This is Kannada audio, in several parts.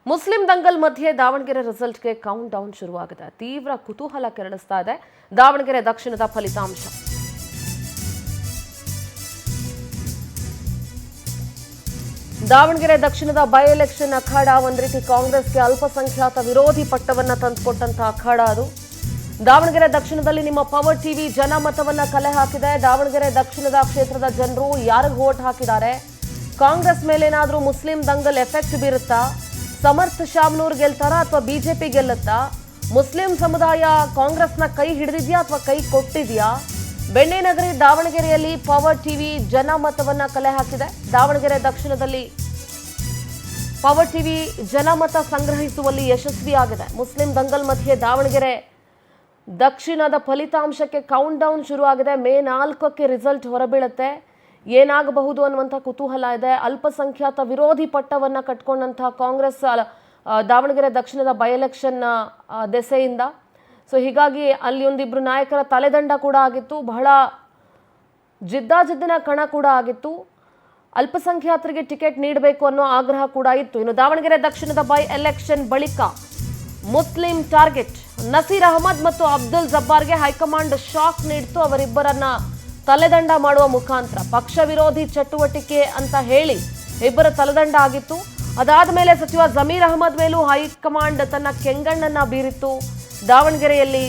ಮುಸ್ಲಿಂ ದಂಗಲ್ ಮಧ್ಯೆ ದಾವಣಗೆರೆ ರಿಸಲ್ಟ್ಗೆ ಕೌಂಟ್ ಡೌನ್ ಶುರುವಾಗಿದೆ. ತೀವ್ರ ಕುತೂಹಲ ಕೆರಳಿಸ್ತಾ ಇದೆ ದಾವಣಗೆರೆ ದಕ್ಷಿಣದ ಫಲಿತಾಂಶ. ದಾವಣಗೆರೆ ದಕ್ಷಿಣದ ಬೈ ಎಲೆಕ್ಷನ್ ಅಖಾಡ ಒಂದ್ ರೀತಿ ಕಾಂಗ್ರೆಸ್ಗೆ ಅಲ್ಪಸಂಖ್ಯಾತ ವಿರೋಧಿ ಪಟ್ಟವನ್ನ ತಂದುಕೊಟ್ಟಂತಹ ಅಖಾಡ ಅದು. ದಾವಣಗೆರೆ ದಕ್ಷಿಣದಲ್ಲಿ ನಿಮ್ಮ ಪವರ್ ಟಿವಿ ಜನಮತವನ್ನ ಕಲೆ ಹಾಕಿದೆ. ದಾವಣಗೆರೆ ದಕ್ಷಿಣದ ಕ್ಷೇತ್ರದ ಜನರು ಯಾರಿಗೆ ವೋಟ್ ಹಾಕಿದ್ದಾರೆ, ಕಾಂಗ್ರೆಸ್ ಮೇಲೇನಾದ್ರೂ ಮುಸ್ಲಿಂ ದಂಗಲ್ ಎಫೆಕ್ಟ್ ಬೀರುತ್ತಾ, ಸಮರ್ಥ ಶಾಮನೂರ್ ಗೆಲ್ತಾರಾ ಅಥವಾ ಬಿಜೆಪಿ ಗೆಲ್ಲುತ್ತಾ, ಮುಸ್ಲಿಂ ಸಮುದಾಯ ಕಾಂಗ್ರೆಸ್ನ ಕೈ ಹಿಡಿದಿದ್ಯಾ ಅಥವಾ ಕೈ ಕೊಟ್ಟಿದ್ಯಾ, ಬೆಣ್ಣೆನಗರಿ ದಾವಣಗೆರೆಯಲ್ಲಿ ಪವರ್ ಟಿವಿ ಜನಮತವನ್ನ ಕಲೆ ಹಾಕಿದೆ. ದಾವಣಗೆರೆ ದಕ್ಷಿಣದಲ್ಲಿ ಪವರ್ ಟಿವಿ ಜನಮತ ಸಂಗ್ರಹಿಸುವಲ್ಲಿ ಯಶಸ್ವಿಯಾಗಿದೆ. ಮುಸ್ಲಿಂ ದಂಗಲ್ ಮಧ್ಯೆ ದಾವಣಗೆರೆ ದಕ್ಷಿಣದ ಫಲಿತಾಂಶಕ್ಕೆ ಕೌಂಟ್ ಡೌನ್ ಶುರುವಾಗಿದೆ. ಮೇ 4ಕ್ಕೆ ರಿಸಲ್ಟ್ ಹೊರಬೀಳುತ್ತೆ. ಏನಾಗಬಹುದು ಅನ್ನುವಂಥ ಕುತೂಹಲ ಇದೆ. ಅಲ್ಪಸಂಖ್ಯಾತ ವಿರೋಧಿ ಪಟ್ಟವನ್ನ ಕಟ್ಕೊಂಡಂತಹ ಕಾಂಗ್ರೆಸ್ ದಾವಣಗೆರೆ ದಕ್ಷಿಣದ ಬೈ ಎಲೆಕ್ಷನ್ ದೆಸೆಯಿಂದ. ಸೊ ಹೀಗಾಗಿ ಅಲ್ಲಿ ಒಂದಿಬ್ರು ನಾಯಕರ ತಲೆದಂಡ ಕೂಡ ಆಗಿತ್ತು. ಬಹಳ ಜಿದ್ದಾಜಿದ್ದಿನ ಕಣ ಕೂಡ ಆಗಿತ್ತು. ಅಲ್ಪಸಂಖ್ಯಾತರಿಗೆ ಟಿಕೆಟ್ ನೀಡಬೇಕು ಅನ್ನೋ ಆಗ್ರಹ ಕೂಡ ಇತ್ತು. ಇನ್ನು ದಾವಣಗೆರೆ ದಕ್ಷಿಣದ ಬೈ ಎಲೆಕ್ಷನ್ ಬಳಿಕ ಮುಸ್ಲಿಂ ಟಾರ್ಗೆಟ್ ನಸೀರ್ ಅಹಮದ್ ಮತ್ತು ಅಬ್ದುಲ್ ಜಬ್ಬಾರ್ಗೆ ಹೈಕಮಾಂಡ್ ಶಾಕ್ ನೀಡಿತು. ಅವರಿಬ್ಬರನ್ನ ತಲೆದಂಡ ಮಾಡುವ ಮುಖಾಂತರ ಪಕ್ಷ ವಿರೋಧಿ ಚಟುವಟಿಕೆ ಅಂತ ಹೇಳಿ ಇಬ್ಬರ ತಲೆದಂಡ ಆಗಿತ್ತು. ಅದಾದ ಮೇಲೆ ಸಚಿವ ಜಮೀರ್ ಅಹಮದ್ ಮೇಲೂ ಹೈಕಮಾಂಡ್ ತನ್ನ ಕೆಂಗಣ್ಣನ್ನ ಬೀರಿತ್ತು. ದಾವಣಗೆರೆಯಲ್ಲಿ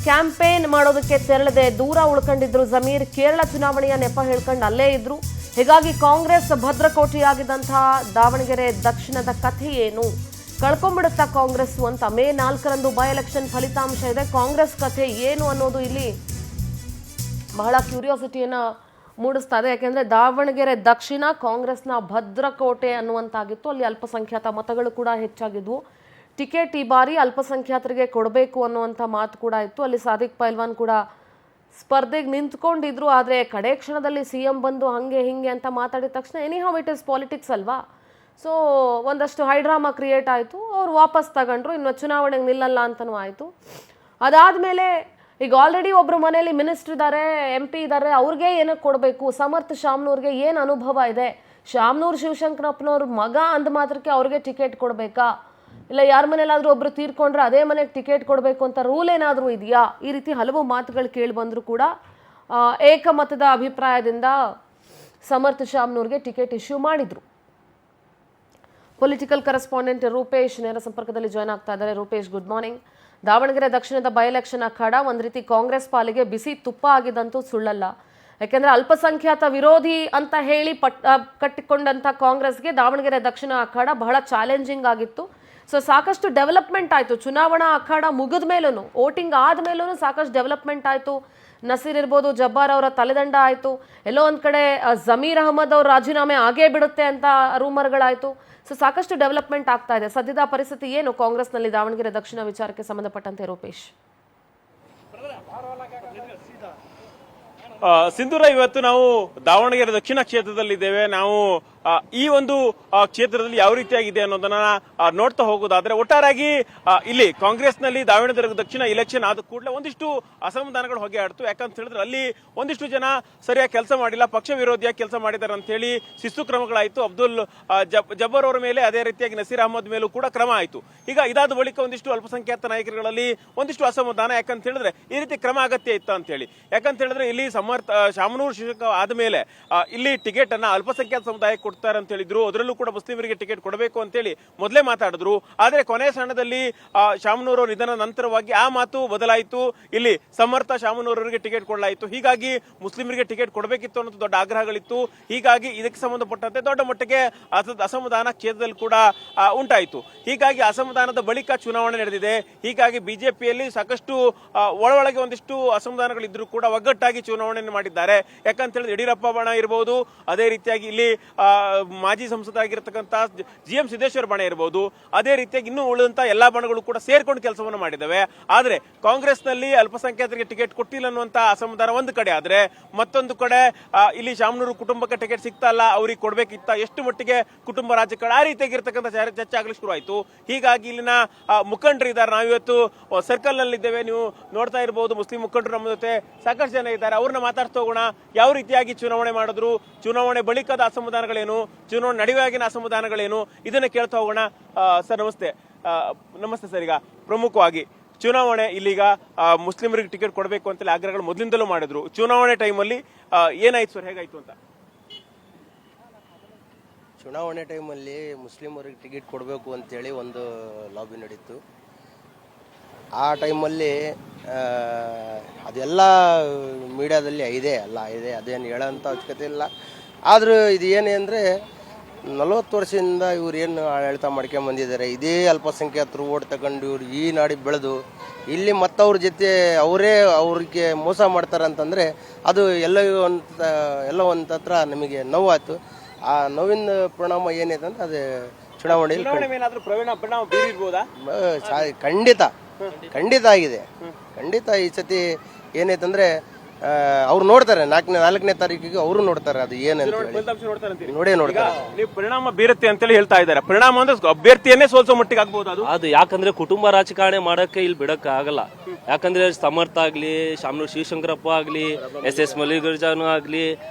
ಕ್ಯಾಂಪೇನ್ ಮಾಡೋದಕ್ಕೆ ತೆರಳದೆ ದೂರ ಉಳ್ಕೊಂಡಿದ್ರು ಜಮೀರ್. ಕೇರಳ ಚುನಾವಣೆಯ ನೆಪ ಹೇಳ್ಕೊಂಡು ಅಲ್ಲೇ ಇದ್ರು. ಹೀಗಾಗಿ ಕಾಂಗ್ರೆಸ್ ಭದ್ರಕೋಟೆಯಾಗಿದ್ದಂತಹ ದಾವಣಗೆರೆ ದಕ್ಷಿಣದ ಕಥೆ ಏನು, ಕಳ್ಕೊಂಡ್ಬಿಡುತ್ತಾ ಕಾಂಗ್ರೆಸ್ ಅಂತ. ಮೇ 4ರಂದು ಬೈ ಎಲೆಕ್ಷನ್ ಫಲಿತಾಂಶ ಇದೆ. ಕಾಂಗ್ರೆಸ್ ಕಥೆ ಏನು ಅನ್ನೋದು ಇಲ್ಲಿ ಬಹಳ ಕ್ಯೂರಿಯಾಸಿಟಿಯನ್ನ ಮೂಡಿಸ್ತಾ ಇದೆ. ಯಾಕೆಂದ್ರೆ ದಾವಣಗೆರೆ ದಕ್ಷಿಣ ಕಾಂಗ್ರೆಸ್ನ ಭದ್ರಕೋಟೆ ಅನ್ನುವಂತಾಗಿತ್ತು. ಅಲ್ಲಿ ಅಲ್ಪಸಂಖ್ಯಾತ ಮತಗಳು ಕೂಡ ಹೆಚ್ಚಾಗಿದ್ವು. ಟಿಕೆಟ್ ಈ ಬಾರಿ ಅಲ್ಪಸಂಖ್ಯಾತರಿಗೆ ಕೊಡಬೇಕು ಅನ್ನುವಂಥ ಮಾತು ಕೂಡ ಇತ್ತು. ಅಲ್ಲಿ ಸಾದಿಕ್ ಪೈಲ್ವಾನ್ ಕೂಡ ಸ್ಪರ್ಧೆಗೆ ನಿಂತ್ಕೊಂಡಿದ್ರು. ಆದರೆ ಕಡೆ ಕ್ಷಣದಲ್ಲಿ CM ಬಂದು ಹಂಗೆ ಹಿಂಗೆ ಅಂತ ಮಾತಾಡಿದ ತಕ್ಷಣ ಎನಿಹೌ ಇಟ್ ಇಸ್ ಪಾಲಿಟಿಕ್ಸ್ ಅಲ್ವಾ, ಸೊ ಒಂದಷ್ಟು ಹೈಡ್ರಾಮಾ ಕ್ರಿಯೇಟ್ ಆಯಿತು. ಅವ್ರು ವಾಪಸ್ ತಗೊಂಡ್ರು. ಇನ್ನು ಚುನಾವಣೆಗೆ ನಿಲ್ಲಲ್ಲ ಅಂತನೂ ಆಯಿತು. ಅದಾದಮೇಲೆ ಈಗ ಆಲ್ರೆಡಿ ಒಬ್ರು ಮನೆಯಲ್ಲಿ ಮಿನಿಸ್ಟರ್ ಇದ್ದಾರೆ, MP ಇದ್ದಾರೆ, ಅವ್ರಿಗೆ ಏನಕ್ಕೆ ಕೊಡಬೇಕು, ಸಮರ್ಥ ಶಾಮನೂರ್ಗೆ ಏನು ಅನುಭವ ಇದೆ, ಶಾಮನೂರ್ ಶಿವಶಂಕರಪ್ಪನವ್ರ ಮಗ ಅಂದ ಮಾತ್ರಕ್ಕೆ ಅವ್ರಿಗೆ ಟಿಕೆಟ್ ಕೊಡಬೇಕಾ, ಇಲ್ಲ ಯಾರ ಮನೇಲಾದ್ರೂ ಒಬ್ರು ತೀರ್ಕೊಂಡ್ರೆ ಅದೇ ಮನೆಗೆ ಟಿಕೆಟ್ ಕೊಡಬೇಕು ಅಂತ ರೂಲ್ ಏನಾದರೂ ಇದೆಯಾ, ಈ ರೀತಿ ಹಲವು ಮಾತುಗಳು ಕೇಳಿ ಬಂದರೂ ಕೂಡ ಏಕಮತದ ಅಭಿಪ್ರಾಯದಿಂದ ಸಮರ್ಥ ಶಾಮನೂರ್ಗೆ ಟಿಕೆಟ್ ಇಶ್ಯೂ ಮಾಡಿದ್ರು. ಪೊಲಿಟಿಕಲ್ ಕರೆಸ್ಪಾಂಡೆಂಟ್ ರೂಪೇಶ್ ನೇರ ಸಂಪರ್ಕದಲ್ಲಿ ಜಾಯ್ನ್ ಆಗ್ತಾ ಇದ್ದಾರೆ. Rupesh, good morning. ದಾವಣಗೆರೆ ದಕ್ಷಿಣದ ಬೈ ಎಲೆಕ್ಷನ್ ಅಖಾಡ ಒಂದ್ ರೀತಿ ಕಾಂಗ್ರೆಸ್ ಪಾಲಿಗೆ ಬಿಸಿ ತುಪ್ಪ ಆಗಿದಂತೂ ಸುಳ್ಳಲ್ಲ. ಯಾಕೆಂದ್ರೆ ಅಲ್ಪಸಂಖ್ಯಾತ ವಿರೋಧಿ ಅಂತ ಹೇಳಿ ಕಟ್ಟಿಕೊಂಡಂತ ಕಾಂಗ್ರೆಸ್ಗೆ ದಾವಣಗೆರೆ ದಕ್ಷಿಣ ಅಖಾಡ ಬಹಳ ಚಾಲೆಂಜಿಂಗ್ ಆಗಿತ್ತು. ಸೊ ಸಾಕಷ್ಟು ಡೆವಲಪ್ಮೆಂಟ್ ಆಯಿತು. ಚುನಾವಣಾ ಅಖಾಡ ಮುಗಿದ ಮೇಲೂ, ವೋಟಿಂಗ್ ಆದ್ಮೇಲೂ ಸಾಕಷ್ಟು ಡೆವಲಪ್ಮೆಂಟ್ ಆಯಿತು. ನಸೀರ್ ಇರ್ಬೋದು, ಜಬ್ಬಾರ್ ಅವರ ತಲೆದಂಡ ಆಯಿತು. ಎಲ್ಲೋ ಒಂದ್ ಕಡೆ ಜಮೀರ್ ಅಹಮದ್ ಅವ್ರ ರಾಜೀನಾಮೆ ಆಗೇ ಬಿಡುತ್ತೆ ಅಂತ ರೂಮರ್ಗಳಾಯಿತು. ಸೊ ಸಾಕಷ್ಟು ಡೆವಲಪ್ಮೆಂಟ್ ಆಗ್ತಾ ಇದೆ. ಸದ್ಯದ ಪರಿಸ್ಥಿತಿ ಏನು ಕಾಂಗ್ರೆಸ್ನಲ್ಲಿ ದಾವಣಗೆರೆ ದಕ್ಷಿಣ ವಿಚಾರಕ್ಕೆ ಸಂಬಂಧಪಟ್ಟಂತೆ ರೂಪೇಶ್? ಸಿಂಧೂರ, ಇವತ್ತು ನಾವು ದಾವಣಗೆರೆ ದಕ್ಷಿಣ ಕ್ಷೇತ್ರದಲ್ಲಿದ್ದೇವೆ. ನಾವು ಈ ಒಂದು ಕ್ಷೇತ್ರದಲ್ಲಿ ಯಾವ ರೀತಿಯಾಗಿದೆ ಅನ್ನೋದನ್ನ ನೋಡ್ತಾ ಹೋಗೋದಾದ್ರೆ, ಒಟ್ಟಾರೆಯಾಗಿ ಇಲ್ಲಿ ಕಾಂಗ್ರೆಸ್ನಲ್ಲಿ ದಾವಣಗೆರೆ ದಕ್ಷಿಣ ಇಲೆಕ್ಷನ್ ಆದ ಕೂಡಲೇ ಒಂದಿಷ್ಟು ಅಸಮಾಧಾನಗಳು ಹೊಗೆ ಆಡ್ತು. ಯಾಕಂತ ಹೇಳಿದ್ರೆ ಅಲ್ಲಿ ಒಂದಿಷ್ಟು ಜನ ಸರಿಯಾಗಿ ಕೆಲಸ ಮಾಡಿಲ್ಲ, ಪಕ್ಷ ವಿರೋಧಿಯಾಗಿ ಕೆಲಸ ಮಾಡಿದ್ದಾರೆ ಅಂತ ಹೇಳಿ ಶಿಸ್ತು ಕ್ರಮಗಳಾಯಿತು. ಅಬ್ದುಲ್ ಜಬ್ಬರ್ ಅವರ ಮೇಲೆ, ಅದೇ ರೀತಿಯಾಗಿ ನಸೀರ್ ಅಹಮದ್ ಮೇಲೂ ಕೂಡ ಕ್ರಮ ಆಯಿತು. ಈಗ ಇದಾದ ಬಳಿಕ ಒಂದಿಷ್ಟು ಅಲ್ಪಸಂಖ್ಯಾತ ನಾಯಕರುಗಳಲ್ಲಿ ಒಂದಿಷ್ಟು ಅಸಮಾಧಾನ. ಯಾಕಂತ ಹೇಳಿದ್ರೆ ಈ ರೀತಿ ಕ್ರಮ ಅಗತ್ಯ ಇತ್ತು ಅಂತ ಹೇಳಿ. ಯಾಕಂತ ಹೇಳಿದ್ರೆ ಇಲ್ಲಿ ಶಾಮನೂರ್ ಶಿವಶಂಕರ ಆದ್ಮೇಲೆ ಇಲ್ಲಿ ಟಿಕೆಟ್ ಅನ್ನ ಅಲ್ಪಸಂಖ್ಯಾತ ಸಮುದಾಯಕ್ಕೆ ಕೊಡ್ತಾರೆ ಅಂತ ಹೇಳಿದ್ರು. ಅದರಲ್ಲೂ ಕೂಡ ಮುಸ್ಲಿಮರಿಗೆ ಟಿಕೆಟ್ ಕೊಡಬೇಕು ಅಂತ ಹೇಳಿ ಮೊದಲೇ ಮಾತಾಡಿದ್ರು. ಆದ್ರೆ ಕೊನೆಯ ಕ್ಷಣದಲ್ಲಿ ಶಾಮನೂರ್ ಅವರ ನಿಧನ ನಂತರವಾಗಿ ಆ ಮಾತು ಬದಲಾಯಿತು. ಇಲ್ಲಿ ಸಮರ್ಥ ಶಾಮನೂರ್ ಅವರಿಗೆ ಟಿಕೆಟ್ ಕೊಡಲಾಯಿತು. ಹೀಗಾಗಿ ಮುಸ್ಲಿಮರಿಗೆ ಟಿಕೆಟ್ ಕೊಡಬೇಕಿತ್ತು ಅನ್ನೋದು ದೊಡ್ಡ ಆಗ್ರಹಗಳಿತ್ತು. ಹೀಗಾಗಿ ಇದಕ್ಕೆ ಸಂಬಂಧಪಟ್ಟಂತೆ ದೊಡ್ಡ ಮಟ್ಟಿಗೆ ಅಸಮಾಧಾನ ಕ್ಷೇತ್ರದಲ್ಲಿ ಕೂಡ ಉಂಟಾಯಿತು. ಹೀಗಾಗಿ ಅಸಮಾಧಾನದ ಬಳಿಕ ಚುನಾವಣೆ ನಡೆದಿದೆ. ಹೀಗಾಗಿ ಬಿಜೆಪಿಯಲ್ಲಿ ಸಾಕಷ್ಟು ಒಳಗೆ ಒಂದಿಷ್ಟು ಅಸಮಾಧಾನಗಳಿದ್ರು ಕೂಡ ಒಗ್ಗಟ್ಟಾಗಿ ಚುನಾವಣೆಯನ್ನು ಮಾಡಿದ್ದಾರೆ. ಯಾಕಂತ ಹೇಳಿದ್ರೆ ಯಡಿಯೂರಪ್ಪ ಬಣ ಇರಬಹುದು, ಅದೇ ರೀತಿಯಾಗಿ ಇಲ್ಲಿ ಮಾಜಿ ಸಂಸದರಾಗಿರ್ತಕ್ಕಂಥ GM ಸಿದ್ದೇಶ್ವರ ಬಣ ಇರಬಹುದು, ಅದೇ ರೀತಿಯಾಗಿ ಇನ್ನೂ ಉಳಿದಂತ ಎಲ್ಲಾ ಬಣಗಳು ಕೂಡ ಸೇರ್ಕೊಂಡು ಕೆಲಸವನ್ನು ಮಾಡಿದ್ದಾವೆ. ಆದ್ರೆ ಕಾಂಗ್ರೆಸ್ನಲ್ಲಿ ಅಲ್ಪಸಂಖ್ಯಾತರಿಗೆ ಟಿಕೆಟ್ ಕೊಟ್ಟಿಲ್ಲ ಅನ್ನುವಂತ ಅಸಮಾಧಾನ ಒಂದು ಕಡೆ ಆದ್ರೆ, ಮತ್ತೊಂದು ಕಡೆ ಇಲ್ಲಿ ಶಾಮನೂರು ಕುಟುಂಬಕ್ಕೆ ಟಿಕೆಟ್ ಸಿಗ್ತಾ ಇಲ್ಲ, ಅವ್ರಿಗೆ ಕೊಡ್ಬೇಕಿತ್ತ, ಎಷ್ಟು ಮಟ್ಟಿಗೆ ಕುಟುಂಬ ರಾಜಕಾರಣ, ಆ ರೀತಿಯಾಗಿರ್ತಕ್ಕಂಥ ಚರ್ಚೆ ಆಗಲಿ ಶುರು ಆಯ್ತು. ಹೀಗಾಗಿ ಇಲ್ಲಿನ ಮುಖಂಡರು ಇದ್ದಾರೆ. ನಾವಿವತ್ತು ಸರ್ಕಲ್ ನಲ್ಲಿ ಇದ್ದೇವೆ. ನೀವು ನೋಡ್ತಾ ಇರಬಹುದು, ಮುಸ್ಲಿಂ ಮುಖಂಡರು ನಮ್ಮ ಜೊತೆ ಸಾಕಷ್ಟು ಜನ ಇದ್ದಾರೆ. ಅವ್ರನ್ನ ಮಾತಾಡ್ತಾ ಹೋಗೋಣ. ಯಾವ ರೀತಿಯಾಗಿ ಚುನಾವಣೆ ಮಾಡಿದ್ರು, ಚುನಾವಣೆ ಬಳಿಕದ ಅಸಮಾಧಾನಗಳೇನು, ಏನು, ಚುನಾವಣೆ ನಡೆಯುವಾಗಿನ ಅಸಮಾಧಾನಗಳೇನು, ಇದನ್ನ ಕೇಳ್ತಾ ಹೋಗೋಣ. ಸರ್ ನಮಸ್ತೆ. ನಮಸ್ತೆ ಸರ್. ಈಗ ಪ್ರಮುಖವಾಗಿ ಚುನಾವಣೆ ಇಲ್ಲಿಗ ಮುಸ್ಲಿಮರಿಗೆ ಟಿಕೆಟ್ ಕೊಡಬೇಕು ಅಂತೇಳಿ ಆಗ್ರಹಗಳು ಮೊದಲಿಂದಲೂ ಮಾಡಿದ್ರು. ಚುನಾವಣೆ ಟೈಮಲ್ಲಿ ಏನಾಯ್ತು ಸರ್, ಹೇಗಾಯ್ತು ಅಂತ? ಚುನಾವಣೆ ಟೈಮಲ್ಲಿ ಮುಸ್ಲಿಮರಿಗೆ ಟಿಕೆಟ್ ಕೊಡಬೇಕು ಅಂತೇಳಿ ಒಂದು ಲಾಬಿ ನಡೀತು. ಆ ಟೈಮಲ್ಲಿ ಅದೆಲ್ಲ ಮೀಡಿಯಾದಲ್ಲಿ ಇದೆ ಅದೇನು ಹೇಳೋಂಥ ಅವಶ್ಯಕತೆ ಇಲ್ಲ. ಆದರೂ ಇದು ಏನೇ ಅಂದರೆ 40 ವರ್ಷದಿಂದ ಇವ್ರು ಏನು ಆಡಳಿತ ಮಾಡ್ಕೊಂಡು ಬಂದಿದ್ದಾರೆ. ಇದೇ ಅಲ್ಪಸಂಖ್ಯಾತರು ಓಟ್ ತಗೊಂಡು ಇವ್ರು ಈ ನಾಡಿ ಬೆಳೆದು ಇಲ್ಲಿ ಮತ್ತವ್ರ ಜೊತೆ ಅವ್ರಿಗೆ ಮೋಸ ಮಾಡ್ತಾರೆ ಅಂತಂದರೆ ಅದು ಎಲ್ಲ ಒಂದು ಹತ್ರ ನಮಗೆ ನೋವಾಯ್ತು. ಆ ನೋವಿನ ಪರಿಣಾಮ ಏನೈತೆ ಅಂತ ಅದು ಚುನಾವಣೆಯಲ್ಲಿ ಖಂಡಿತ ಆಗಿದೆ. ಖಂಡಿತ ಈ ಸತಿ ಏನೈತಂದ್ರೆ ಅವ್ರು ನೋಡ್ತಾರೆ, 4ನೇ ತಾರೀಕಿಗೆ ಅವರು ನೋಡ್ತಾರೆ ಅದು ಏನಂತ ನೋಡೇ ನೋಡ್ತಾರೆ. ನೀವು ಪರಿಣಾಮ ಬೀರುತ್ತೆ ಅಂತೇಳಿ ಹೇಳ್ತಾ ಇದ್ದಾರೆ. ಪರಿಣಾಮ ಅಂದ್ರೆ ಅಭ್ಯರ್ಥಿಯನ್ನೇ ಸೋಲ್ಸೋ ಮಟ್ಟಿಗೆ ಆಗ್ಬಹುದು ಅದು. ಯಾಕಂದ್ರೆ ಕುಟುಂಬ ರಾಜಕಾರಣಿ ಮಾಡಕ್ಕೆ ಇಲ್ಲಿ ಬಿಡಕ್ಕೆ ಆಗಲ್ಲ. ಯಾಕಂದ್ರೆ ಸಮರ್ಥ ಆಗ್ಲಿ, ಶಾಮನೂರ್ ಶಿವಶಂಕರಪ್ಪ ಆಗ್ಲಿ, SS ಮಲ್ಲಿಕಾರ್ಜುನ ಆಗ್ಲಿ,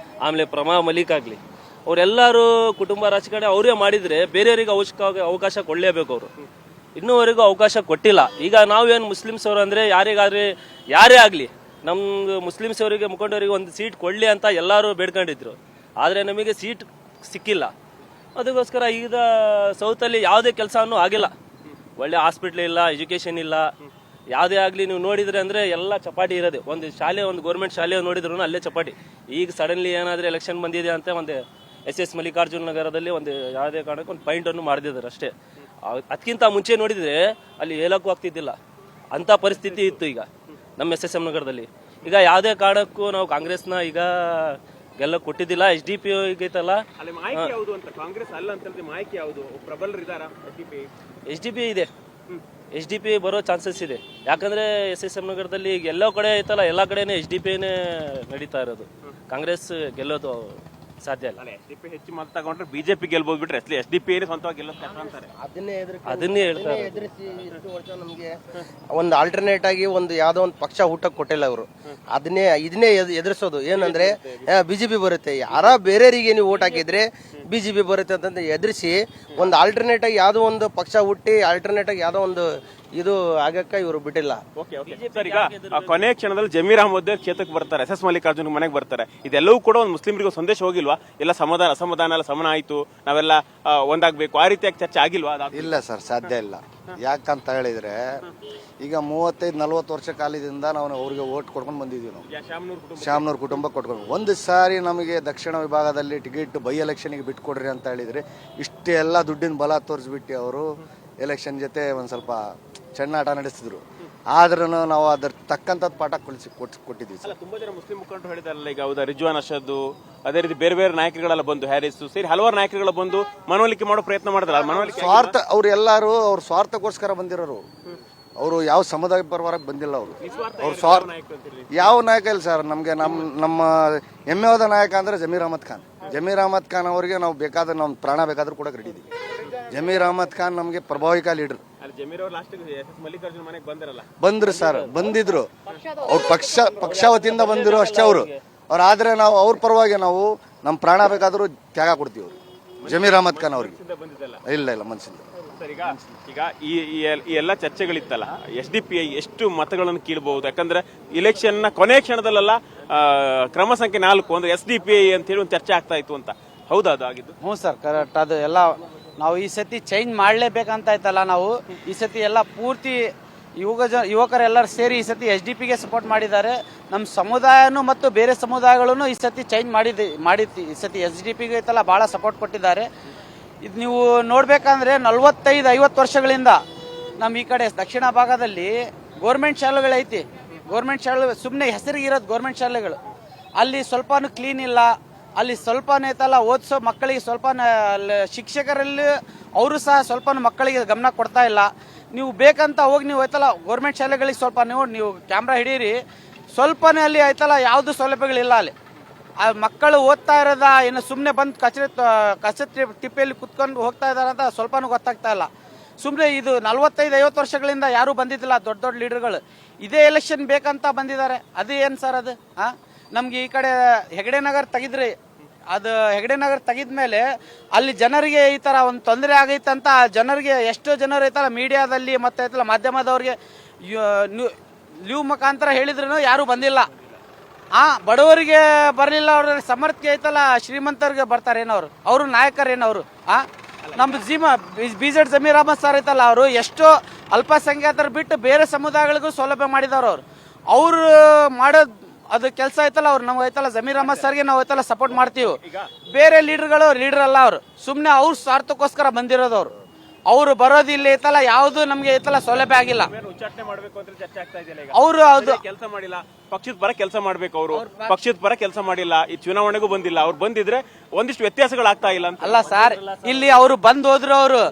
ಆಮೇಲೆ ಪ್ರಮಾ ಮಲಿಕ್ ಆಗ್ಲಿ, ಅವರೆಲ್ಲರೂ ಕುಟುಂಬ ರಾಜಕಾರಣಿ ಅವರೇ ಮಾಡಿದ್ರೆ ಬೇರೆಯವರಿಗೆ ಅವಕಾಶ ಕೊಡಲೇಬೇಕು. ಅವರು ಇನ್ನೂವರೆಗೂ ಅವಕಾಶ ಕೊಟ್ಟಿಲ್ಲ. ಈಗ ನಾವೇನು ಮುಸ್ಲಿಮ್ಸ್ ಅವರು ಅಂದ್ರೆ ಯಾರೇ ಆಗ್ಲಿ ನಮ್ಗೆ ಮುಸ್ಲಿಮ್ಸ್ ಅವರಿಗೆ ಮುಖಂಡವರಿಗೆ ಒಂದು ಸೀಟ್ ಕೊಡ್ಲಿ ಅಂತ ಎಲ್ಲರೂ ಬೇಡ್ಕೊಂಡಿದ್ರು. ಆದ್ರೆ ನಮಗೆ ಸೀಟ್ ಸಿಕ್ಕಿಲ್ಲ. ಅದಕ್ಕೋಸ್ಕರ ಈಗ ಸೌತಲ್ಲಿ ಯಾವುದೇ ಕೆಲಸನೂ ಆಗಿಲ್ಲ. ಒಳ್ಳೆ ಹಾಸ್ಪಿಟ್ಲ್ ಇಲ್ಲ, ಎಜುಕೇಶನ್ ಇಲ್ಲ, ಯಾವುದೇ ಆಗಲಿ ನೀವು ನೋಡಿದ್ರೆ ಅಂದ್ರೆ ಎಲ್ಲ ಚಪಾಟಿ ಇರೋದೆ. ಒಂದು ಗೌರ್ಮೆಂಟ್ ಶಾಲೆ ನೋಡಿದ್ರು ಅಲ್ಲೇ ಚಪಾಟಿ. ಈಗ ಸಡನ್ಲಿ ಏನಾದ್ರೆ ಎಲೆಕ್ಷನ್ ಬಂದಿದೆ ಅಂತ ಒಂದು SS ಮಲ್ಲಿಕಾರ್ಜುನ ನಗರದಲ್ಲಿ ಒಂದು ಯಾವುದೇ ಕಾರಣಕ್ಕೆ ಒಂದು ಪಾಯಿಂಟ್ ಅನ್ನು ಮಾಡಿದ್ದಾರೆ ಅಷ್ಟೇ. ಅದಕ್ಕಿಂತ ಮುಂಚೆ ನೋಡಿದ್ರೆ ಅಲ್ಲಿ ಹೇಳಕ್ಕೂ ಆಗ್ತಿದ್ದಿಲ್ಲ, ಅಂತ ಪರಿಸ್ಥಿತಿ ಇತ್ತು ಈಗ ನಮ್ಮ SSM ನಗರದಲ್ಲಿ. ಈಗ ಯಾವುದೇ ಕಾರಣಕ್ಕೂ ನಾವು ಕಾಂಗ್ರೆಸ್ನ ಈಗ ಗೆಲ್ಲ ಕೊಟ್ಟಿದ್ದಿಲ್ಲ. SDP ಐತಲ್ಲ, SDP ಇದೆ, SDP ಬರೋ ಚಾನ್ಸಸ್ ಇದೆ. ಯಾಕಂದ್ರೆ SSM ನಗರದಲ್ಲಿ ಈಗ ಎಲ್ಲೋ ಕಡೆ ಐತಲ್ಲ, ಎಲ್ಲ ಕಡೆನೇ SDP-ನೇ ನಡೀತಾ ಇರೋದು. ಕಾಂಗ್ರೆಸ್ ಗೆಲ್ಲೋದು ಸಾಧ್ಯ ಇಲ್ಲ. SDP ಹೆಚ್ಚು ಮತ ತಗೊಂಡ್ರೆ ಬಿಜೆಪಿ ಗೆಲ್ಬಹುದು ಬಿಟ್ರೆ SDP ಸ್ವಂತವಾಗಿ ಗೆಲ್ಲುತ್ತೆ. ಅದನ್ನೇ ಹೇಳ್ತಾರೆ. ನಮಗೆ ಒಂದು ಆಲ್ಟರ್ನೇಟ್ ಆಗಿ ಒಂದು ಯಾವ್ದೋ ಒಂದು ಪಕ್ಷ ಊಟಕ್ಕೆ ಕೊಟ್ಟಿಲ್ಲ ಅವರು. ಇದನ್ನೇ ಎದುರಿಸೋದು ಏನಂದ್ರೆ BJP ಬರುತ್ತೆ, ಯಾರ ಬೇರೆಯವರಿಗೆ ನೀವು ಓಟ್ ಹಾಕಿದ್ರೆ BJP ಬರುತ್ತೆ ಅಂತ ಎದುರಿಸಿ ಒಂದು ಆಲ್ಟರ್ನೇಟ್ ಆಗಿ ಯಾವ್ದೋ ಒಂದು ಪಕ್ಷ ಹುಟ್ಟಿ ಆಲ್ಟರ್ನೇಟ್ ಆಗಿ ಯಾವ್ದೋ ಒಂದು ಇದು ಆಗಕ್ಕ ಇವರು ಬಿಟ್ಟಿಲ್ಲ. ಸರ್, ಈಗ ಕೊನೆ ಕ್ಷಣದಲ್ಲಿ ಜಮೀರ್ ಅಹಮದ್ ಕ್ಷೇತ್ರಕ್ಕೆ ಬರ್ತಾರೆ, SS ಮಲ್ಲಿಕಾರ್ಜುನ್ ಮನೆಗೆ ಬರ್ತಾರೆ. ಇದೆಲ್ಲವೂ ಕೂಡ ಒಂದು ಮುಸ್ಲಿಮರಿಗೆ ಸಂದೇಶ ಹೋಗಿಲ್ವಾ? ಎಲ್ಲ ಅಸಮಾಧಾನ ಎಲ್ಲ ಸಮನ ಆಯ್ತು, ನಾವೆಲ್ಲ ಒಂದಾಗಬೇಕು, ಆ ರೀತಿಯಾಗಿ ಚರ್ಚೆ ಆಗಿಲ್ವಾ? ಇಲ್ಲ ಸರ್, ಸಾಧ್ಯ ಇಲ್ಲ. ಯಾಕಂತ ಹೇಳಿದ್ರೆ ಈಗ 35-40 ವರ್ಷ ಕಾಲದಿಂದ ನಾವು ಅವ್ರಿಗೆ ಓಟ್ ಕೊಡ್ಕೊಂಡು ಬಂದಿದ್ದೀವಿ. ನಾವು ಶಾಮನೂರ್ ಕುಟುಂಬ ಕೊಟ್ಕೊಂಡು ಒಂದು ಸಾರಿ ನಮಗೆ ದಕ್ಷಿಣ ವಿಭಾಗದಲ್ಲಿ ಟಿಕೆಟ್ ಬೈ ಎಲೆಕ್ಷನ್ಗೆ ಬಿಟ್ಕೊಡ್ರಿ ಅಂತ ಹೇಳಿದ್ರೆ ಇಷ್ಟೆಲ್ಲ ದುಡ್ಡಿನ ಬಲ ತೋರಿಸ್ಬಿಟ್ಟು ಅವರು ಎಲೆಕ್ಷನ್ ಜೊತೆ ಒಂದು ಸ್ವಲ್ಪ ಚೆನ್ನಾಟ ನಡೆಸಿದ್ರು. ಆದ್ರೂ ನಾವು ಅದ್ರ ತಕ್ಕಂತ ಪಾಠ ಕೊಟ್ಟಿದ್ವಿ. ತುಂಬಾ ಜನ ಮುಸ್ಲಿಂ ಮುಖಂಡರು ಹೇಳಿದಾರಲ್ಲ, ಈಗ ಹೌದಾ ರಿಜ್ವಾನ್ ಅರ್ಷದ್, ಅದೇ ರೀತಿ ಬೇರೆ ಬೇರೆ ನಾಯಕರುಗಳೆಲ್ಲ ಬಂದು, ಹ್ಯಾರಿಸ್ ಸೇರಿ ಹಲವಾರು ನಾಯಕರುಗಳು ಬಂದು ಮನವೊಲಿಕೆ ಮಾಡೋ ಪ್ರಯತ್ನ ಮಾಡಿದ್ರೆ ಸ್ವಾರ್ಥ ಅವ್ರೆಲ್ಲಾರು ಅವ್ರ ಸ್ವಾರ್ಥಕ್ಕೋಸ್ಕರ ಬಂದಿರೋರು. ಅವರು ಯಾವ ಸಮುದಾಯ ಪರವಾಗಿ ಬಂದಿಲ್ಲ. ಅವ್ರ ಸ್ವಾರ್ಥ ಯಾವ ನಾಯಕ ಇಲ್ಲ ಸರ್. ನಮ್ಗೆ ನಮ್ಮ ಹೆಮ್ಮೆವಾದ ನಾಯಕ ಅಂದ್ರೆ ಜಮೀರ್ ಅಹಮದ್ ಖಾನ್ ಅವರಿಗೆ ನಾವು ಬೇಕಾದ್ರೆ ನಾವು ಪ್ರಾಣ ಬೇಕಾದ್ರೂ ಕೂಡ ರೆಡಿ ಇದೀವಿ. ಜಮೀರ್ ಅಹಮದ್ ಖಾನ್ ನಮ್ಗೆ ಪ್ರಭಾವಿಕ ಲೀಡರ್. ಬಂದ್ರು ಸರ್, ಬಂದಿದ್ರು. ಅವ್ರ ಪಕ್ಷ ವತಿಯಿಂದ ಬಂದಿರೋ ಅಷ್ಟೇ ಅವ್ರು ಆದ್ರೆ ನಾವು ಅವ್ರ ಪರವಾಗಿ ನಾವು ನಮ್ ಪ್ರಾಣ ಬೇಕಾದ್ರೂ ತ್ಯಾಗ ಕೊಡ್ತೀವಿ. ಜಮೀರ್ ಅಹಮದ್ ಖಾನ್ ಅವ್ರಿಗೆ ಇಲ್ಲ ಮನ್ಸಿಲ್ಲ. ಈಗ ಈ ಎಲ್ಲ ಚರ್ಚೆಗಳಿತ್ತಲ್ಲ, SDP ಎಷ್ಟು ಮತಗಳನ್ನು ಕೀಳ್ಬಹುದು? ಯಾಕಂದ್ರೆ ಇಲೆಕ್ಷನ್ ನ ಕೊನೆ ಕ್ಷಣದಲ್ಲ ಕ್ರಮ ಸಂಖ್ಯೆ 4 ಅಂದ್ರೆ SDP ಅಂತ ಹೇಳಿ ಒಂದು ಚರ್ಚೆ ಆಗ್ತಾ ಇತ್ತು ಅಂತ. ಹೌದಾ ಅದು ಆಗಿದ್ದು? ಹ್ಞೂ ಸರ್, ಕರೆಕ್ಟ್. ಅದು ಎಲ್ಲ ನಾವು ಈ ಸತಿ ಚೇಂಜ್ ಮಾಡ್ಲೇಬೇಕಂತ ಆಯ್ತಲ್ಲ. ನಾವು ಈ ಸತಿ ಎಲ್ಲ ಪೂರ್ತಿ ಯುವಕರೆಲ್ಲರೂ ಸೇರಿ ಈ ಸತಿ SDP-ಗೆ ಸಪೋರ್ಟ್ ಮಾಡಿದ್ದಾರೆ. ನಮ್ಮ ಸಮುದಾಯನೂ ಮತ್ತು ಬೇರೆ ಸಮುದಾಯಗಳನ್ನು ಈ ಸತಿ ಚೇಂಜ್ ಮಾಡಿದ್ದು ಈ ಸತಿ SDP-ಗೆ ಐತಲ್ಲ ಭಾಳ ಸಪೋರ್ಟ್ ಕೊಟ್ಟಿದ್ದಾರೆ. ಇದು ನೀವು ನೋಡ್ಬೇಕಂದ್ರೆ 45-50 ವರ್ಷಗಳಿಂದ ನಮ್ಮ ಈ ಕಡೆ ದಕ್ಷಿಣ ಭಾಗದಲ್ಲಿ ಗೋರ್ಮೆಂಟ್ ಶಾಲೆಗಳೈತಿ. ಗೋರ್ಮೆಂಟ್ ಶಾಲೆ ಸುಮ್ಮನೆ ಹೆಸರಿಗಿರೋದು ಗೋರ್ಮೆಂಟ್ ಶಾಲೆಗಳು. ಅಲ್ಲಿ ಸ್ವಲ್ಪನೂ ಕ್ಲೀನ್ ಇಲ್ಲ. ಅಲ್ಲಿ ಸ್ವಲ್ಪನೇ ಐತಲ್ಲ ಓದಿಸೋ ಮಕ್ಕಳಿಗೆ ಸ್ವಲ್ಪ ಶಿಕ್ಷಕರಲ್ಲಿ ಅವರು ಸಹ ಸ್ವಲ್ಪ ಮಕ್ಕಳಿಗೆ ಗಮನ ಕೊಡ್ತಾ ಇಲ್ಲ. ನೀವು ಬೇಕಂತ ಹೋಗಿ ನೀವು ಐತಲ್ಲ ಗೌರ್ಮೆಂಟ್ ಶಾಲೆಗಳಿಗೆ ಸ್ವಲ್ಪ ನೀವು ಕ್ಯಾಮ್ರಾ ಹಿಡೀರಿ, ಸ್ವಲ್ಪನೇ ಅಲ್ಲಿ ಐತಲ್ಲ ಯಾವುದು ಸೌಲಭ್ಯಗಳಿಲ್ಲ. ಅಲ್ಲಿ ಆ ಮಕ್ಕಳು ಓದ್ತಾ ಇರೋದ ಏನು ಸುಮ್ಮನೆ ಬಂದು ಕಚೆ ತಿಪ್ಪೆಯಲ್ಲಿ ಕುತ್ಕೊಂಡು ಹೋಗ್ತಾ ಇದಾರೆ ಅಂತ ಸ್ವಲ್ಪನೂ ಗೊತ್ತಾಗ್ತಾ ಇಲ್ಲ. ಸುಮ್ಮನೆ ಇದು 45-50 ವರ್ಷಗಳಿಂದ ಯಾರೂ ಬಂದಿದ್ದಿಲ್ಲ ದೊಡ್ಡ ಲೀಡರ್ಗಳು. ಇದೇ ಎಲೆಕ್ಷನ್ ಬೇಕಂತ ಬಂದಿದ್ದಾರೆ. ಅದು ಏನು ಸರ್ ಅದು? ನಮ್ಗೆ ಈ ಕಡೆ ಹೆಗಡೆ ನಗರ್ ತೆಗಿದ್ರಿ ಅದು ಹೆಗಡೆ ನಗರ ತೆಗಿದ್ಮೇಲೆ ಅಲ್ಲಿ ಜನರಿಗೆ ಈ ಥರ ಒಂದು ತೊಂದರೆ ಆಗೈತಂತ ಜನರಿಗೆ ಎಷ್ಟೋ ಜನರು ಐತಲ್ಲ ಮೀಡಿಯಾದಲ್ಲಿ ಮತ್ತೆ ಐತಲ್ಲ ಮಾಧ್ಯಮದವ್ರಿಗೆ ಲೀವ್ ಮುಖಾಂತರ ಹೇಳಿದ್ರು ಯಾರೂ ಬಂದಿಲ್ಲ. ಬಡವರಿಗೆ ಬರಲಿಲ್ಲ, ಅವ್ರ ಸಮರ್ಥ್ಯ ಐತಲ್ಲ ಶ್ರೀಮಂತರಿಗೆ ಬರ್ತಾರೇನವ್ರು, ಅವರು ನಾಯಕರೇನವರು. ನಮ್ಮ BZ ಜಮೀರ್ ಅಹಮದ್ ಸರ್ ಐತಲ್ಲ, ಅವರು ಎಷ್ಟೋ ಅಲ್ಪಸಂಖ್ಯಾತರು ಬಿಟ್ಟು ಬೇರೆ ಸಮುದಾಯಗಳಿಗೂ ಸೌಲಭ್ಯ ಮಾಡಿದವರು. ಅವರು ಮಾಡೋದು ಅದು ಕೆಲಸ ಐತಲ್ಲ, ಅವ್ರು ನಾವು ಐತಲ್ಲ ಜಮೀರ್ ಅಹಮದ್ ಸರ್ಗೆ ನಾವು ಐತಲ್ಲ ಸಪೋರ್ಟ್ ಮಾಡ್ತೀವಿ. ಬೇರೆ ಲೀಡರ್ಗಳು ಲೀಡರ್ ಅಲ್ಲ, ಅವರು ಸುಮ್ಮನೆ ಅವ್ರ ಸ್ವಾರ್ಥಕ್ಕೋಸ್ಕರ ಬಂದಿರೋದು. ಅವರು ಬರೋದು ಇಲ್ಲಿ ಐತಲ್ಲ, ಯಾವುದು ನಮ್ಗೆ ಐತಲ್ಲ ಸೌಲಭ್ಯ ಆಗಿಲ್ಲ. ಉಚ್ಚಾಟನೆ ಮಾಡಬೇಕು ಅಂತ ಚರ್ಚೆ ಆಗ್ತಾ ಇದೆಯಲ್ಲ. ಅವರು ಅದು ಕೆಲಸ ಮಾಡಿಲ್ಲ, ಪಕ್ಷದ ಪರ ಕೆಲಸ ಮಾಡ್ಬೇಕು. ಅವರು ಪಕ್ಷದ ಪರ ಕೆಲಸ ಮಾಡಿಲ್ಲ, ಈ ಚುನಾವಣೆಗೂ ಬಂದಿಲ್ಲ. ಅವ್ರು ಬಂದಿದ್ರೆ ಒಂದಿಷ್ಟು ವ್ಯತ್ಯಾಸಗಳಾಗ್ತಾ ಇಲ್ಲ ಅಂತ ಅಲ್ಲ ಸರ್. ಇಲ್ಲಿ ಅವರು ಬಂದ್ ಹೋದ್ರು, ಅವರು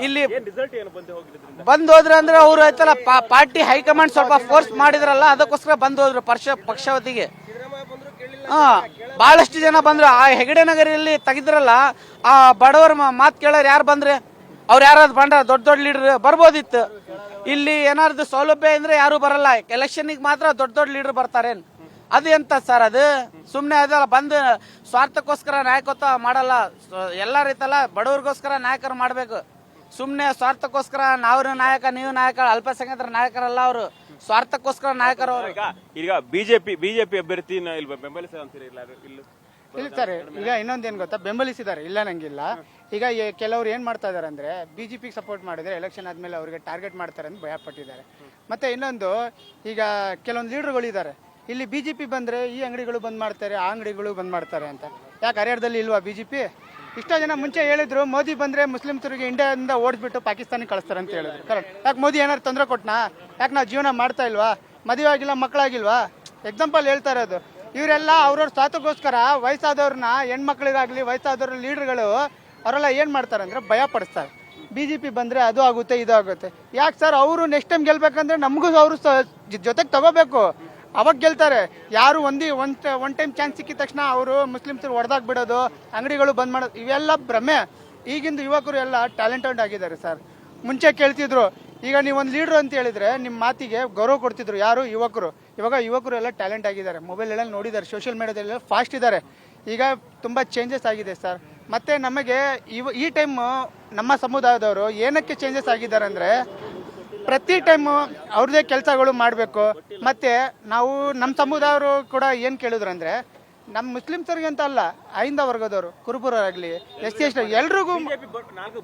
ಇಲ್ಲಿ ರಿಸಲ್ಟ್ ಏನು ಬಂದು ಹೋಗಿದ್ರಿಂದ ಬಂದ್ ಹೋದ್ರು ಅಂದ್ರೆ ಅವ್ರು ಐತಲ್ಲ ಪಾರ್ಟಿ ಹೈಕಮಾಂಡ್ ಸ್ವಲ್ಪ ಫೋರ್ಸ್ ಮಾಡಿದ್ರಲ್ಲ, ಅದಕ್ಕೋಸ್ಕರ ಬಂದ್ ಹೋದ್ರು ಪಕ್ಷವತಿಗೆ. ಬಹಳಷ್ಟು ಜನ ಬಂದ್ರು. ಆ ಹೆಗಡೆ ನಗರಲ್ಲಿ ತೆಗಿದ್ರಲ್ಲ, ಆ ಬಡವರ ಮಾತು ಕೇಳೋರು ಯಾರು ಬಂದ್ರೆ, ಅವ್ರು ಯಾರಾದ್ರು ಬಂದ್ರ ದೊಡ್ಡ ಲೀಡರ್ ಬರ್ಬೋದಿತ್ತು. ಇಲ್ಲಿ ಏನಾದ್ರು ಸೌಲಭ್ಯ ಅಂದ್ರೆ ಯಾರು ಬರಲ್ಲ, ಎಲೆಕ್ಷನ್ಗೆ ಮಾತ್ರ ದೊಡ್ಡ ಲೀಡರ್ ಬರ್ತಾರೇನ್? ಅದು ಎಂತ ಸರ್? ಅದು ಸುಮ್ಮನೆ ಅದಲ್ಲ, ಬಂದು ಸ್ವಾರ್ಥಕ್ಕೋಸ್ಕರ ನಾಯಕತ್ವ ಮಾಡಲ್ಲ. ಎಲ್ಲಾರು ಐತಲ್ಲ ಬಡವ್ರಿಗೋಸ್ಕರ ನಾಯಕರು ಮಾಡ್ಬೇಕು. ಸುಮ್ಮನೆ ಸ್ವಾರ್ಥಕ್ಕೋಸ್ಕರ ನಾವು ನಾಯಕ ನೀವು ನಾಯಕ, ಅಲ್ಪಸಂಖ್ಯಾತರ ನಾಯಕರಲ್ಲ ಅವರು, ಸ್ವಾರ್ಥಕ್ಕೋಸ್ಕರ ನಾಯಕರು ಅವರು. ಈಗ ಬಿಜೆಪಿ ಅಭ್ಯರ್ಥಿ ಬೆಂಬಲಿಸ ಅಂತೀರಿ ಇಲ್ಲ ಇಲ್ಲ ಸರ್. ಈಗ ಇನ್ನೊಂದೇನು ಗೊತ್ತಾ, ಬೆಂಬಲಿಸಿದ್ದಾರೆ, ಇಲ್ಲ ನಂಗಿಲ್ಲ. ಈಗ ಕೆಲವರು ಏನು ಮಾಡ್ತಾ ಇದ್ದಾರೆ ಅಂದರೆ, BJP ಸಪೋರ್ಟ್ ಮಾಡಿದರೆ ಎಲೆಕ್ಷನ್ ಆದಮೇಲೆ ಅವರಿಗೆ ಟಾರ್ಗೆಟ್ ಮಾಡ್ತಾರೆ ಅಂತ ಭಯಪಟ್ಟಿದ್ದಾರೆ. ಮತ್ತು ಇನ್ನೊಂದು, ಈಗ ಕೆಲವೊಂದು ಲೀಡರ್ಗಳಿದ್ದಾರೆ, ಇಲ್ಲಿ BJP ಬಂದರೆ ಈ ಅಂಗಡಿಗಳು ಬಂದ್ ಮಾಡ್ತಾರೆ, ಆ ಅಂಗಡಿಗಳು ಬಂದ್ ಮಾಡ್ತಾರೆ ಅಂತ. ಯಾಕೆ ಹರಿಯಾಣದಲ್ಲಿ ಇಲ್ವಾ BJP? ಇಷ್ಟೋ ಜನ ಮುಂಚೆ ಹೇಳಿದ್ರು, ಮೋದಿ ಬಂದರೆ ಮುಸ್ಲಿಮ್ಸರಿಗೆ ಇಂಡಿಯಾದಿಂದ ಓಡಿಸ್ಬಿಟ್ಟು ಪಾಕಿಸ್ತಾನಿಗೆ ಕಳಿಸ್ತಾರೆ ಅಂತ ಹೇಳಿದ್ರು. ಕರೆಕ್ಟ್. ಯಾಕೆ ಮೋದಿ ಏನಾದ್ರು ತೊಂದರೆ ಕೊಟ್ಟನಾ? ಯಾಕೆ ನಾವು ಜೀವನ ಮಾಡ್ತಾ ಇಲ್ವಾ? ಮದುವೆ ಆಗಿಲ್ಲ, ಮಕ್ಕಳಾಗಿಲ್ವಾ? ಎಕ್ಸಾಂಪಲ್ ಹೇಳ್ತಾ ಇರೋದು. ಇವರೆಲ್ಲ ಅವ್ರವ್ರ ಸ್ವಾರ್ಥಕ್ಕೋಸ್ಕರ ವಯಸ್ಸಾದವ್ರನ್ನ, ಹೆಣ್ಮಕ್ಳಿಗಾಗಲಿ ವಯಸ್ಸಾದವ್ರ ಲೀಡರ್ಗಳು ಅವರೆಲ್ಲ ಏನು ಮಾಡ್ತಾರೆ ಅಂದರೆ ಭಯ ಪಡಿಸ್ತಾರೆ. BJP ಬಂದರೆ ಅದು ಆಗುತ್ತೆ ಇದು ಆಗುತ್ತೆ. ಯಾಕೆ ಸರ್? ಅವರು ನೆಕ್ಸ್ಟ್ ಟೈಮ್ ಗೆಲ್ಬೇಕಂದ್ರೆ ನಮಗೂ ಅವರು ಜೊತೆಗೆ ತಗೋಬೇಕು, ಅವಾಗ ಗೆಲ್ತಾರೆ. ಯಾರು ಒನ್ ಟೈಮ್ ಚಾನ್ಸ್ ಸಿಕ್ಕಿದ ತಕ್ಷಣ ಅವರು ಮುಸ್ಲಿಮ್ಸರು ಹೊಡೆದಾಕ್ಬಿಡೋದು, ಅಂಗಡಿಗಳು ಬಂದ್ ಮಾಡೋದು, ಇವೆಲ್ಲ ಭ್ರಮೆ. ಈಗಿಂದು ಯುವಕರು ಎಲ್ಲ ಟ್ಯಾಲೆಂಟೆಡ್ ಆಗಿದ್ದಾರೆ ಸರ್. ಮುಂಚೆ ಕೇಳ್ತಿದ್ರು, ಈಗ ನೀವು ಒಂದು ಲೀಡ್ರು ಅಂತ ಹೇಳಿದ್ರೆ ನಿಮ್ಮ ಮಾತಿಗೆ ಗೌರವ ಕೊಡ್ತಿದ್ರು ಯಾರು? ಯುವಕರು. ಇವಾಗ ಯುವಕರು ಎಲ್ಲ ಟ್ಯಾಲೆಂಟ್ ಆಗಿದ್ದಾರೆ, ಮೊಬೈಲ್ ಎಲ್ಲ ನೋಡಿದ್ದಾರೆ, ಸೋಷಿಯಲ್ ಮೀಡಿಯಾದಲ್ಲೆಲ್ಲ ಫಾಸ್ಟ್ ಇದ್ದಾರೆ. ಈಗ ತುಂಬ ಚೇಂಜಸ್ ಆಗಿದೆ ಸರ್. ಮತ್ತು ನಮಗೆ ಈ ಟೈಮ್ ನಮ್ಮ ಸಮುದಾಯದವರು ಏನಕ್ಕೆ ಚೇಂಜಸ್ ಆಗಿದ್ದಾರೆ ಅಂದರೆ, ಪ್ರತಿ ಟೈಮು ಅವ್ರದ್ದೇ ಕೆಲಸಗಳು ಮಾಡಬೇಕು. ಮತ್ತು ನಾವು ನಮ್ಮ ಸಮುದಾಯವರು ಕೂಡ ಏನು ಕೇಳಿದ್ರು ಅಂದರೆ, ನಮ್ಮ ಮುಸ್ಲಿಮ್ಸರಿಗೆ ಅಂತ ಅಲ್ಲ, ಐಂದ ವರ್ಗದವರು, ಕುರುಬರಾಗಲಿ, SC ಎಲ್ರಿಗೂ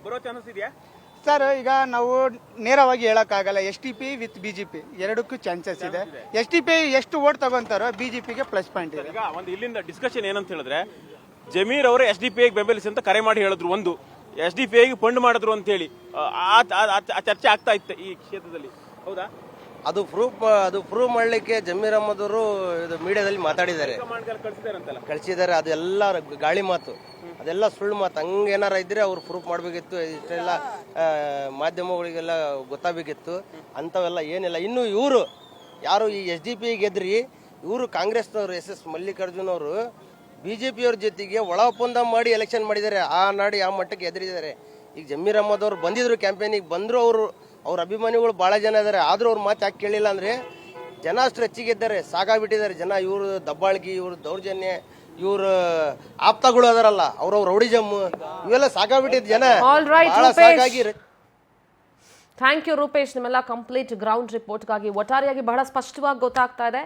ಬರೋ ಚಾನ್ಸ್ ಇದೆಯಾ ಸರ್? ಈಗ ನಾವು ನೇರವಾಗಿ ಹೇಳೋಕ್ಕಾಗಲ್ಲ. STP ವಿತ್ BJP ಎರಡಕ್ಕೂ ಚಾನ್ಸಸ್ ಇದೆ. STP ಎಷ್ಟು ವೋಟ್ ತಗೊಂತಾರೋ BJPಗೆ ಪ್ಲಸ್ ಪಾಯಿಂಟ್ ಇದೆ. ಈಗ ಒಂದು ಇಲ್ಲಿಂದ ಡಿಸ್ಕಷನ್ ಏನಂತ ಹೇಳಿದ್ರೆ, ಜಮೀರ್ ಅವರು SDPIಗೆ ಬೆಂಬಲಿಸಿ ಅಂತ ಕರೆ ಮಾಡಿ ಹೇಳಿದ್ರು. ಒಂದು SDPIಗೆ ಫಂಡ್ ಮಾಡಿದ್ರು ಅಂತ ಹೇಳಿ ಆ ಚರ್ಚೆ ಆಗ್ತಾ ಇತ್ತು ಈ ಕ್ಷೇತ್ರದಲ್ಲಿ, ಹೌದಾ? ಅದು ಪ್ರೂವ್ ಮಾಡಲಿಕ್ಕೆ ಜಮೀರ್ ಅಹಮದ್ ಅವರು ಮೀಡಿಯಾದಲ್ಲಿ ಮಾತಾಡಿದ್ದಾರೆ, ಕಳಿಸಿದ್ದಾರೆ. ಅದೆಲ್ಲ ಗಾಳಿ ಮಾತು, ಅದೆಲ್ಲ ಸುಳ್ಳು ಮಾತು. ಹಂಗೇನಾರ ಇದ್ರೆ ಅವ್ರು ಪ್ರೂಫ್ ಮಾಡಬೇಕಿತ್ತು, ಇಷ್ಟೆಲ್ಲ ಮಾಧ್ಯಮಗಳಿಗೆಲ್ಲ ಗೊತ್ತಾಗಬೇಕಿತ್ತು. ಅಂಥವೆಲ್ಲ ಏನಿಲ್ಲ. ಇನ್ನು ಇವರು ಯಾರು ಈ SDP ಗೆದ್ರಿ, ಇವರು ಕಾಂಗ್ರೆಸ್ನವರು SS ಮಲ್ಲಿಕಾರ್ಜುನ್ ಅವರು BJPಯವ್ರ ಜೊತೆಗೆ ಒಳ ಒಪ್ಪಂದ ಮಾಡಿ ಎಲೆಕ್ಷನ್ ಮಾಡಿದ್ದಾರೆ. ಆ ನಾಡಿ ಆ ಮಟ್ಟಕ್ಕೆ ಎದುರಿದ್ದಾರೆ. ಈಗ ಜಮೀರ್ ಅಹಮದ್ ಅವರು ಬಂದಿದ್ರು, ಕ್ಯಾಂಪೇನಿಗೆ ಬಂದರು. ಅವ್ರ ಅಭಿಮಾನಿಗಳು ಭಾಳ ಜನ ಇದ್ದಾರೆ. ಆದರೂ ಅವ್ರ ಮಾತು ಯಾಕೆ ಕೇಳಿಲ್ಲ ಅಂದರೆ, ಜನ ಅಷ್ಟು ಹೆಚ್ಚಿಗೆದ್ದಾರೆ, ಸಾಕಾಗ್ಬಿಟ್ಟಿದ್ದಾರೆ ಜನ. ಇವರು ದಬ್ಬಾಳ್ಗಿ, ಇವರು ದೌರ್ಜನ್ಯ, ಇವರು ಆಪ್ತಗಳು ಅದರಲ್ಲ, ಅವ್ರವ್ರ ರೌಡಿಜಮ್, ಇವೆಲ್ಲ ಸಾಕಾಗ್ಬಿಟ್ಟಿದ್ ಜನ. ಸಾಕಾಗಿ ಥ್ಯಾಂಕ್ ಯು ರೂಪೇಶ್, ನಿಮ್ಮೆಲ್ಲ ಕಂಪ್ಲೀಟ್ ಗ್ರೌಂಡ್ ರಿಪೋರ್ಟ್ಗಾಗಿ. ಒಟ್ಟಾರೆಯಾಗಿ ಬಹಳ ಸ್ಪಷ್ಟವಾಗಿ ಗೊತ್ತಾಗ್ತಾ ಇದೆ.